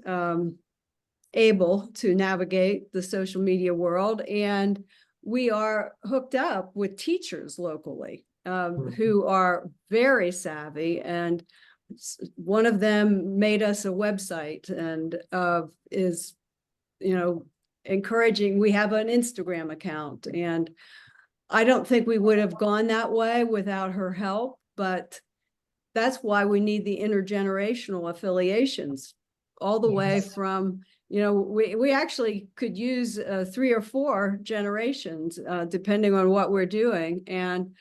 able to navigate the social media world, and we are hooked up with teachers locally who are very savvy, and one of them made us a website and is, encouraging. We have an Instagram account, and I don't think we would have gone that way without her help, but that's why we need the intergenerational affiliations all the way Yes. from, we actually could use 3 or 4 generations, depending on what we're doing. And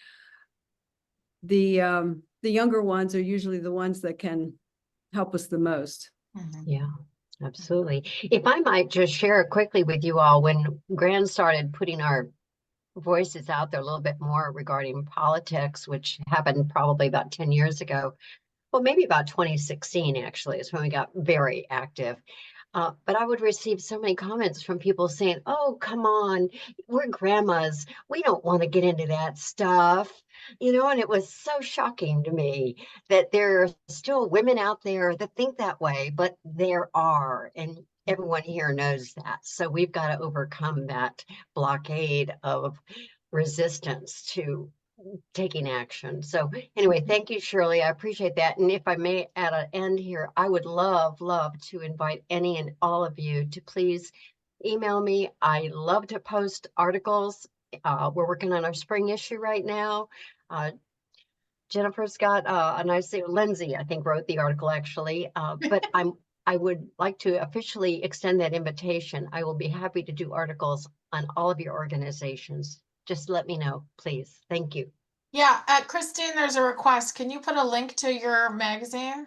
the younger ones are usually the ones that can help us the most. Mhm. Yeah, absolutely. If I might just share quickly with you all, when Gran started putting our voices out there a little bit more regarding politics, which happened probably about 10 years ago, well, maybe about 2016 actually is when we got very active. But I would receive so many comments from people saying, oh, come on, we're grandmas. We don't want to get into that stuff. And it was so shocking to me that there are still women out there that think that way, but there are. And everyone here knows that. So we've got to overcome that blockade of resistance to taking action. So anyway, thank you, Shirley. I appreciate that. And if I may add an end here, I would love to invite any and all of you to please email me. I love to post articles. We're working on our spring issue right now. Jennifer's got a nice thing. Lindsay, I think, wrote the article actually. But I would like to officially extend that invitation. I will be happy to do articles on all of your organizations. Just let me know, please. Thank you. Yeah, Christine, there's a request. Can you put a link to your magazine in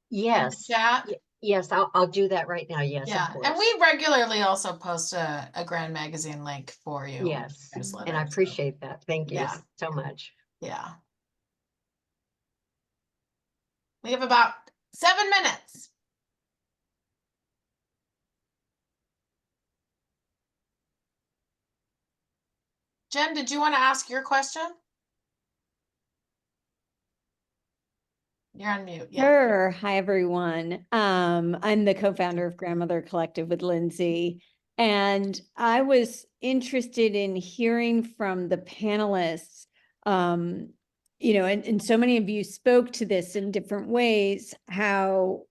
the Yes. chat? Yes, I'll do that right now. Yes, of Yeah, and course. we regularly also post a Grand Magazine link for you. Yes, Newsletter, and I so, appreciate that. Thank you Yeah. so much. yeah. We have about 7 minutes. Jen, did you want to ask your question? You're on mute. Yeah. Sure. Hi, everyone. I'm the co-founder of Grandmother Collective with Lindsay, and I was interested in hearing from the panelists, and so many of you spoke to this in different ways, how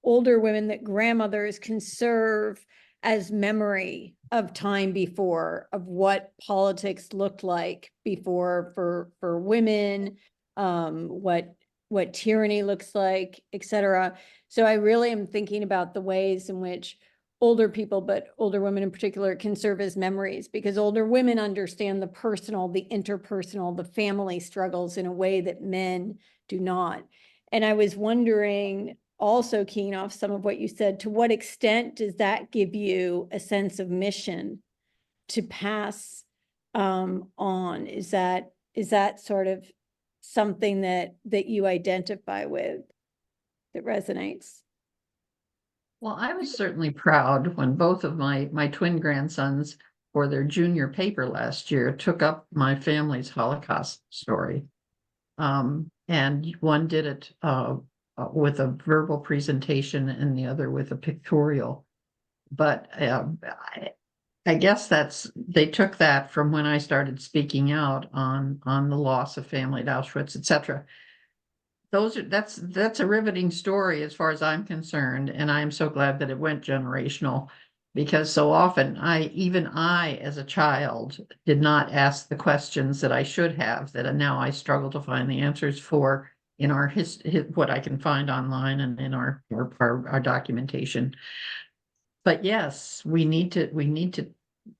older women, that grandmothers can serve as memory of time before, of what politics looked like before for women, what tyranny looks like, etc. So I really am thinking about the ways in which older people, but older women in particular, can serve as memories, because older women understand the personal, the interpersonal, the family struggles in a way that men do not. And I was wondering, also keying off some of what you said, to what extent does that give you a sense of mission to pass on? Is that sort of something that you identify with, that resonates? Well, I was certainly proud when both of my twin grandsons, for their junior paper last year, took up my family's Holocaust story. And one did it with a verbal presentation and the other with a pictorial. But I guess they took that from when I started speaking out on the loss of family at Auschwitz, etc. That's a riveting story as far as I'm concerned, and I am so glad that it went generational, because so often even I as a child did not ask the questions that I should have, that now I struggle to find the answers for in our what I can find online and in our documentation. But yes, we need to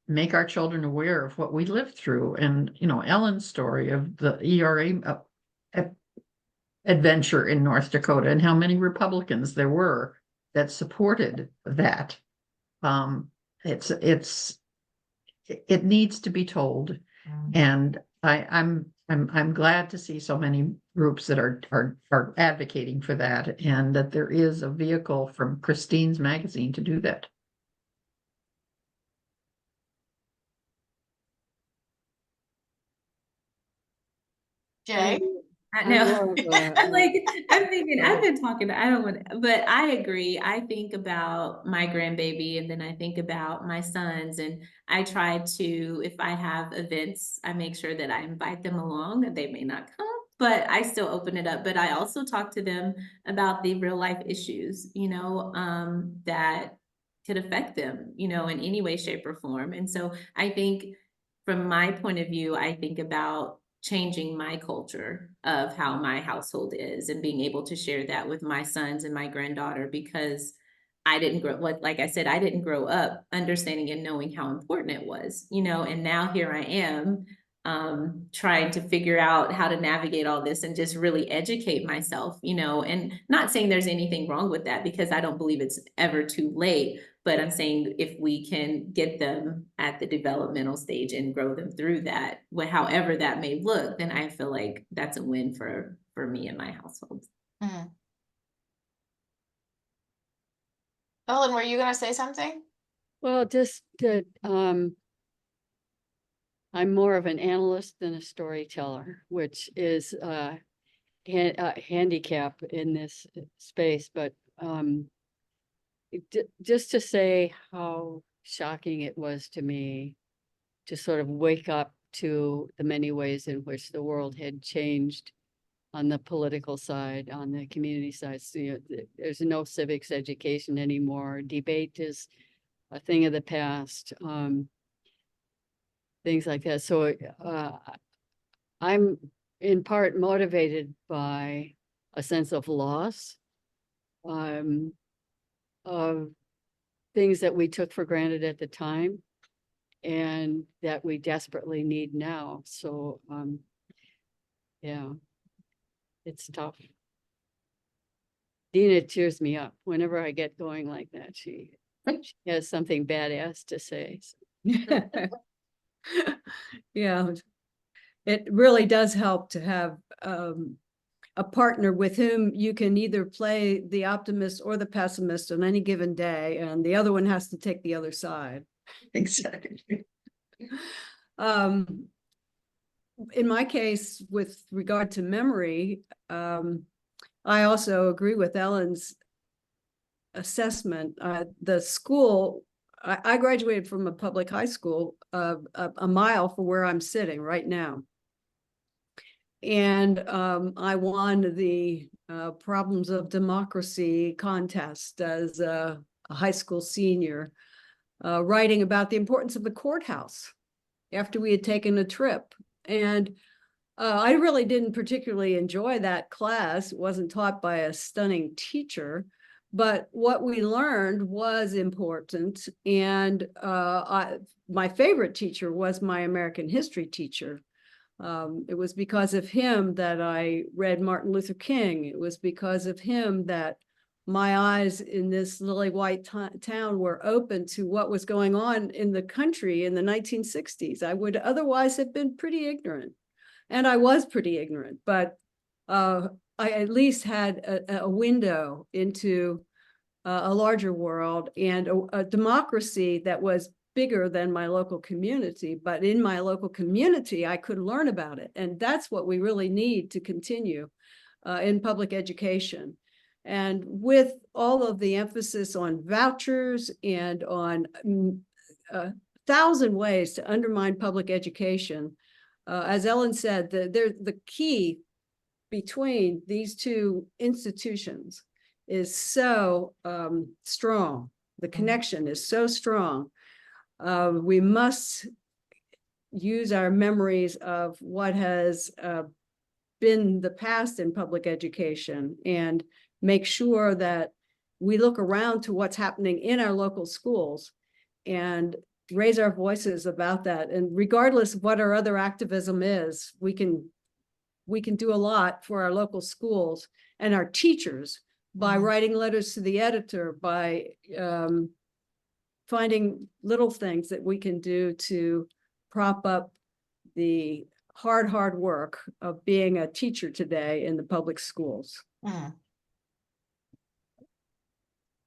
make our children aware of what we lived through. And Ellen's story of the ERA adventure in North Dakota and how many Republicans there were that supported that. It needs to be told, and I'm glad to see so many groups that are advocating for that, and that there is a vehicle from Christine's magazine to do that. Jay? I I'm know. more of a, I'm like, I'm thinking, I've been talking, I don't want, but I agree. I think about my grandbaby and then I think about my sons, and I try to, if I have events, I make sure that I invite them along. They may not come, but I still open it up. But I also talk to them about the real life issues, that could affect them, in any way, shape, or form. And so I think from my point of view, I think about changing my culture of how my household is and being able to share that with my sons and my granddaughter, because I didn't grow, like I said, I didn't grow up understanding and knowing how important it was, and now here I am, trying to figure out how to navigate all this and just really educate myself, and not saying there's anything wrong with that, because I don't believe it's ever too late. But I'm saying if we can get them at the developmental stage and grow them through that, however that may look, then I feel like that's a win for me and my household. Mhm. Ellen, were you gonna say something? well, just that, I'm more of an analyst than a storyteller, which is a handicap in this space. But just to say how shocking it was to me to sort of wake up to the many ways in which the world had changed on the political side, on the community side. So, there's no civics education anymore. Debate is a thing of the past. Things like that. So I'm in part motivated by a sense of loss, of things that we took for granted at the time and that we desperately need now. So yeah, it's tough. Dina cheers me up whenever I get going like that. She has something badass to say. So. Yeah, it really does help to have a partner with whom you can either play the optimist or the pessimist on any given day, and the other one has to take the other side. Exactly. In my case, with regard to memory, I also agree with Ellen's assessment. The school, I graduated from a public high school a mile from where I'm sitting right now. And I won the Problems of Democracy contest as a high school senior, writing about the importance of the courthouse after we had taken a trip. And I really didn't particularly enjoy that class. It wasn't taught by a stunning teacher, but what we learned was important. And my favorite teacher was my American history teacher. It was because of him that I read Martin Luther King. It was because of him that my eyes in this lily white town were open to what was going on in the country in the 1960s. I would otherwise have been pretty ignorant. And I was pretty ignorant, but I at least had a window into a larger world and a democracy that was bigger than my local community. But in my local community, I could learn about it. And that's what we really need to continue in public education. And with all of the emphasis on vouchers and on 1,000 ways to undermine public education, as Ellen said, the key between these two institutions is so strong. The connection is so strong. We must use our memories of what has been the past in public education and make sure that we look around to what's happening in our local schools and raise our voices about that. And regardless of what our other activism is, we can we can do a lot for our local schools and our teachers by writing letters to the editor, by finding little things that we can do to prop up the hard work of being a teacher today in the public schools. Mm.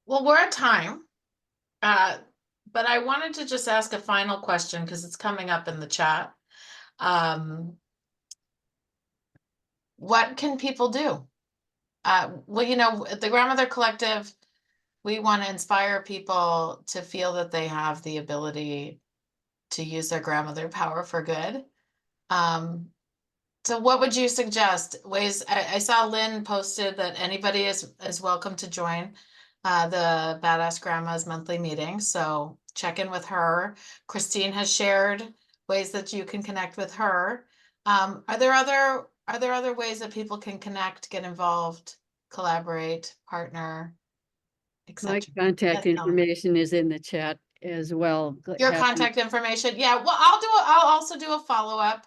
Well, we're at time. But I wanted to just ask a final question because it's coming up in the chat. What can people do? Well, you know, at the Grandmother Collective, we want to inspire people to feel that they have the ability to use their grandmother power for good. So what would you suggest? Ways, I saw Lynn posted that anybody is welcome to join the Badass Grandma's monthly meeting. So check in with her. Christine has shared ways that you can connect with her. Are there other ways that people can connect, get involved, collaborate, partner, My etc.? contact Yes, Ellen. information is in the chat as well. Your Happy- contact information. Yeah, well, I'll also do a follow-up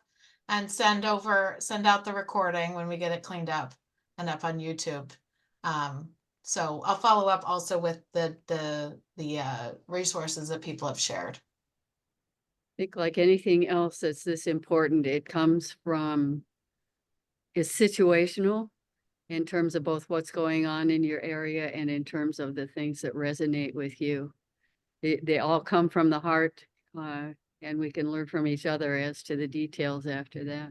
and send out the recording when we get it cleaned up and up on YouTube. So I'll follow up also with the resources that people have shared. I think like anything else that's this important, it comes from, is situational in terms of both what's going on in your area and in terms of the things that resonate with you. They all come from the heart, and we can learn from each other as to the details after that.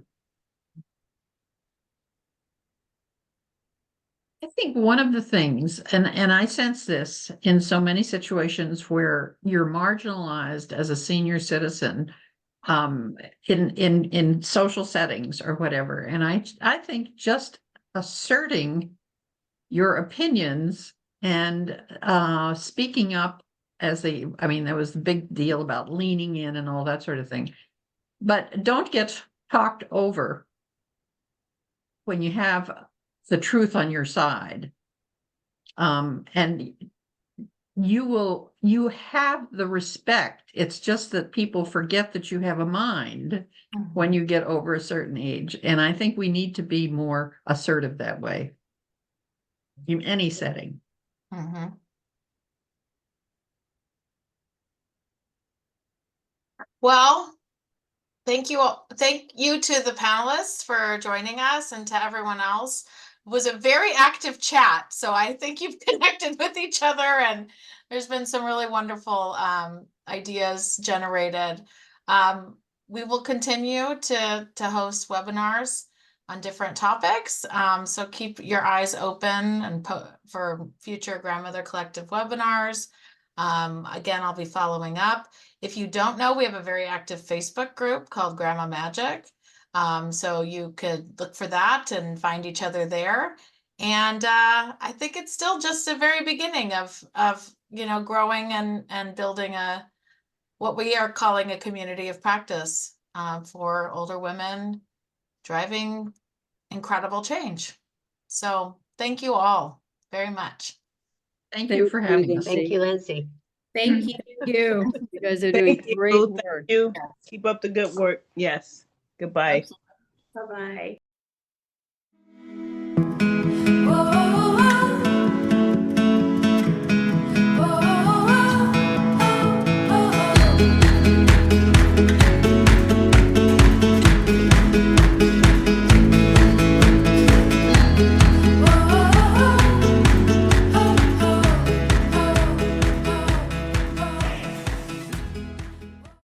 I think one of the things, and I sense this in so many situations where you're marginalized as a senior citizen, in social settings or whatever. And I think just asserting your opinions and speaking up I mean, there was the big deal about leaning in and all that sort of thing. But don't get talked over when you have the truth on your side. And you have the respect. It's just that people forget that you have a mind when you get over a certain age. And I think we need to be more assertive that way in any setting. Mm-hmm. Well, thank you to the panelists for joining us, and to everyone else. It was a very active chat, so I think you've connected with each other, and there's been some really wonderful ideas generated. We will continue to host webinars on different topics, so keep your eyes open and for future Grandmother Collective webinars. Again, I'll be following up. If you don't know, we have a very active Facebook group called Grandma Magic. So you could look for that and find each other there. And I think it's still just a very beginning of growing and building what we are calling a community of practice for older women driving incredible change. So thank you all very much. Thank you for having us. Thank you, Lindsay. Thank you. You guys are doing Thank you. great Thank work. you. Keep up the good work. Yes. Goodbye. Bye-bye.